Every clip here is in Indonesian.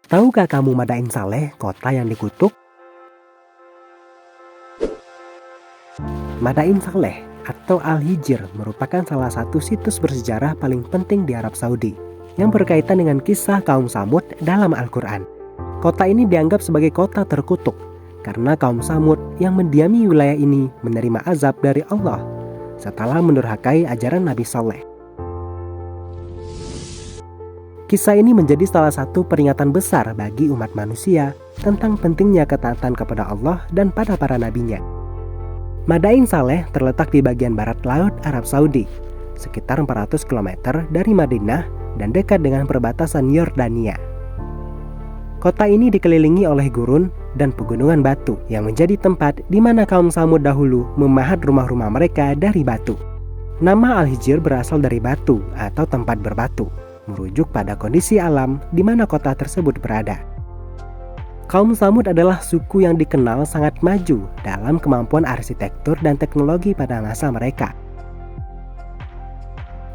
Tahukah kamu Madain Saleh, kota yang dikutuk? Madain Saleh atau Al-Hijr merupakan salah satu situs bersejarah paling penting di Arab Saudi yang berkaitan dengan kisah kaum Tsamud dalam Al-Quran. Kota ini dianggap sebagai kota terkutuk karena kaum Tsamud yang mendiami wilayah ini menerima azab dari Allah setelah mendurhakai ajaran Nabi Saleh. Kisah ini menjadi salah satu peringatan besar bagi umat manusia tentang pentingnya ketaatan kepada Allah dan pada para nabinya. Madain Saleh terletak di bagian barat laut Arab Saudi, sekitar 400 km dari Madinah dan dekat dengan perbatasan Yordania. Kota ini dikelilingi oleh gurun dan pegunungan batu yang menjadi tempat di mana kaum Tsamud dahulu memahat rumah-rumah mereka dari batu. Nama Al-Hijr berasal dari batu atau tempat berbatu, merujuk pada kondisi alam di mana kota tersebut berada. Kaum Tsamud adalah suku yang dikenal sangat maju dalam kemampuan arsitektur dan teknologi pada masa mereka.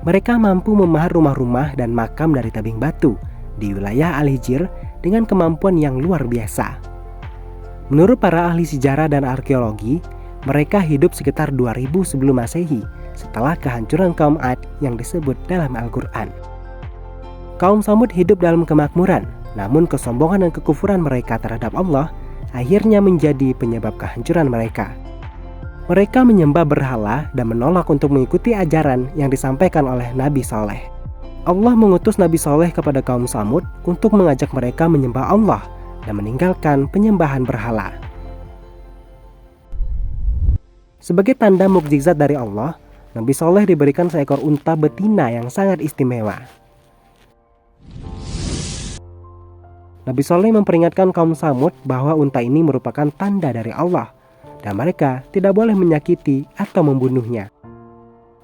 Mereka mampu memahat rumah-rumah dan makam dari tebing batu di wilayah Al-Hijr dengan kemampuan yang luar biasa. Menurut para ahli sejarah dan arkeologi, mereka hidup sekitar 2000 sebelum Masehi setelah kehancuran kaum Ad yang disebut dalam Al-Quran. Kaum Tsamud hidup dalam kemakmuran, namun kesombongan dan kekufuran mereka terhadap Allah akhirnya menjadi penyebab kehancuran mereka. Mereka menyembah berhala dan menolak untuk mengikuti ajaran yang disampaikan oleh Nabi Saleh. Allah mengutus Nabi Saleh kepada kaum Tsamud untuk mengajak mereka menyembah Allah dan meninggalkan penyembahan berhala. Sebagai tanda mukjizat dari Allah, Nabi Saleh diberikan seekor unta betina yang sangat istimewa. Nabi Saleh memperingatkan kaum Tsamud bahwa unta ini merupakan tanda dari Allah dan mereka tidak boleh menyakiti atau membunuhnya.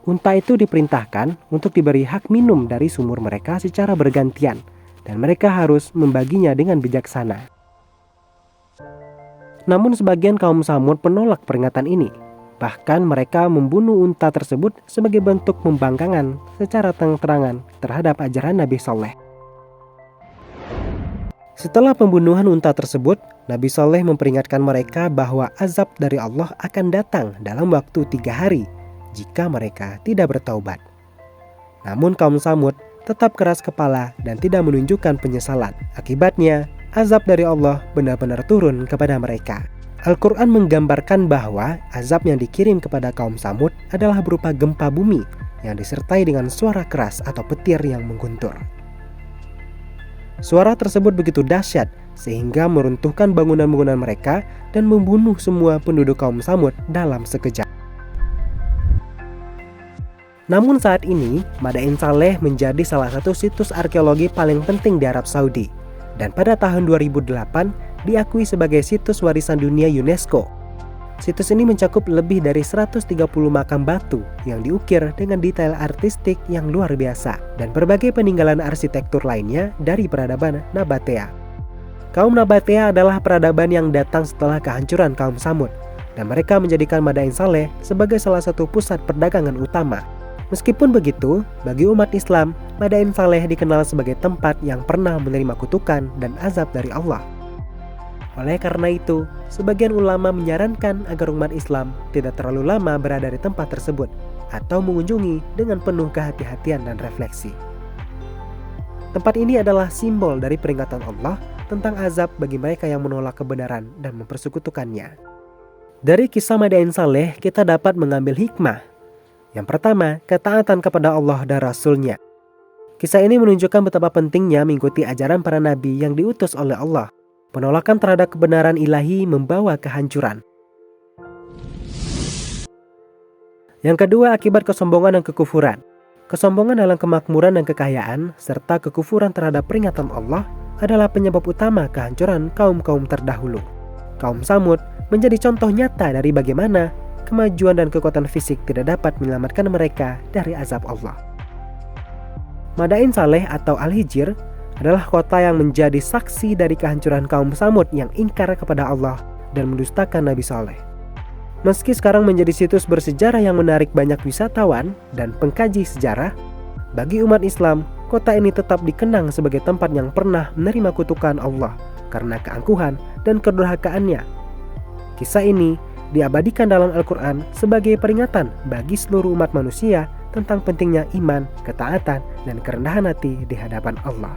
Unta itu diperintahkan untuk diberi hak minum dari sumur mereka secara bergantian dan mereka harus membaginya dengan bijaksana. Namun sebagian kaum Tsamud menolak peringatan ini. Bahkan mereka membunuh unta tersebut sebagai bentuk pembangkangan secara terang-terangan terhadap ajaran Nabi Saleh. Setelah pembunuhan unta tersebut, Nabi Saleh memperingatkan mereka bahwa azab dari Allah akan datang dalam waktu 3 hari jika mereka tidak bertaubat. Namun kaum Tsamud tetap keras kepala dan tidak menunjukkan penyesalan. Akibatnya, azab dari Allah benar-benar turun kepada mereka. Al-Quran menggambarkan bahwa azab yang dikirim kepada kaum Tsamud adalah berupa gempa bumi yang disertai dengan suara keras atau petir yang mengguntur. Suara tersebut begitu dahsyat sehingga meruntuhkan bangunan-bangunan mereka dan membunuh semua penduduk kaum Tsamud dalam sekejap. Namun saat ini, Madain Saleh menjadi salah satu situs arkeologi paling penting di Arab Saudi dan pada tahun 2008 diakui sebagai situs warisan dunia UNESCO. Situs ini mencakup lebih dari 130 makam batu yang diukir dengan detail artistik yang luar biasa dan berbagai peninggalan arsitektur lainnya dari peradaban Nabatea. Kaum Nabatea adalah peradaban yang datang setelah kehancuran kaum Tsamud dan mereka menjadikan Madain Saleh sebagai salah satu pusat perdagangan utama. Meskipun begitu, bagi umat Islam, Madain Saleh dikenal sebagai tempat yang pernah menerima kutukan dan azab dari Allah. Oleh karena itu, sebagian ulama menyarankan agar umat Islam tidak terlalu lama berada di tempat tersebut atau mengunjungi dengan penuh kehati-hatian dan refleksi. Tempat ini adalah simbol dari peringatan Allah tentang azab bagi mereka yang menolak kebenaran dan mempersekutukannya. Dari kisah Madain Saleh, kita dapat mengambil hikmah. Yang pertama, ketaatan kepada Allah dan Rasul-Nya. Kisah ini menunjukkan betapa pentingnya mengikuti ajaran para nabi yang diutus oleh Allah. Penolakan terhadap kebenaran ilahi membawa kehancuran. Yang kedua, akibat kesombongan dan kekufuran. Kesombongan dalam kemakmuran dan kekayaan, serta kekufuran terhadap peringatan Allah adalah penyebab utama kehancuran kaum-kaum terdahulu. Kaum Tsamud menjadi contoh nyata dari bagaimana kemajuan dan kekuatan fisik tidak dapat menyelamatkan mereka dari azab Allah. Madain Saleh atau Al-Hijr adalah kota yang menjadi saksi dari kehancuran kaum Tsamud yang ingkar kepada Allah dan mendustakan Nabi Saleh. Meski sekarang menjadi situs bersejarah yang menarik banyak wisatawan dan pengkaji sejarah, bagi umat Islam, kota ini tetap dikenang sebagai tempat yang pernah menerima kutukan Allah karena keangkuhan dan kedurhakaannya. Kisah ini diabadikan dalam Al-Quran sebagai peringatan bagi seluruh umat manusia tentang pentingnya iman, ketaatan, dan kerendahan hati di hadapan Allah.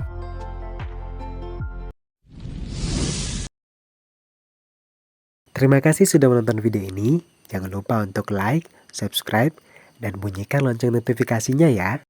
Terima kasih sudah menonton video ini. Jangan lupa untuk like, subscribe, dan bunyikan lonceng notifikasinya ya.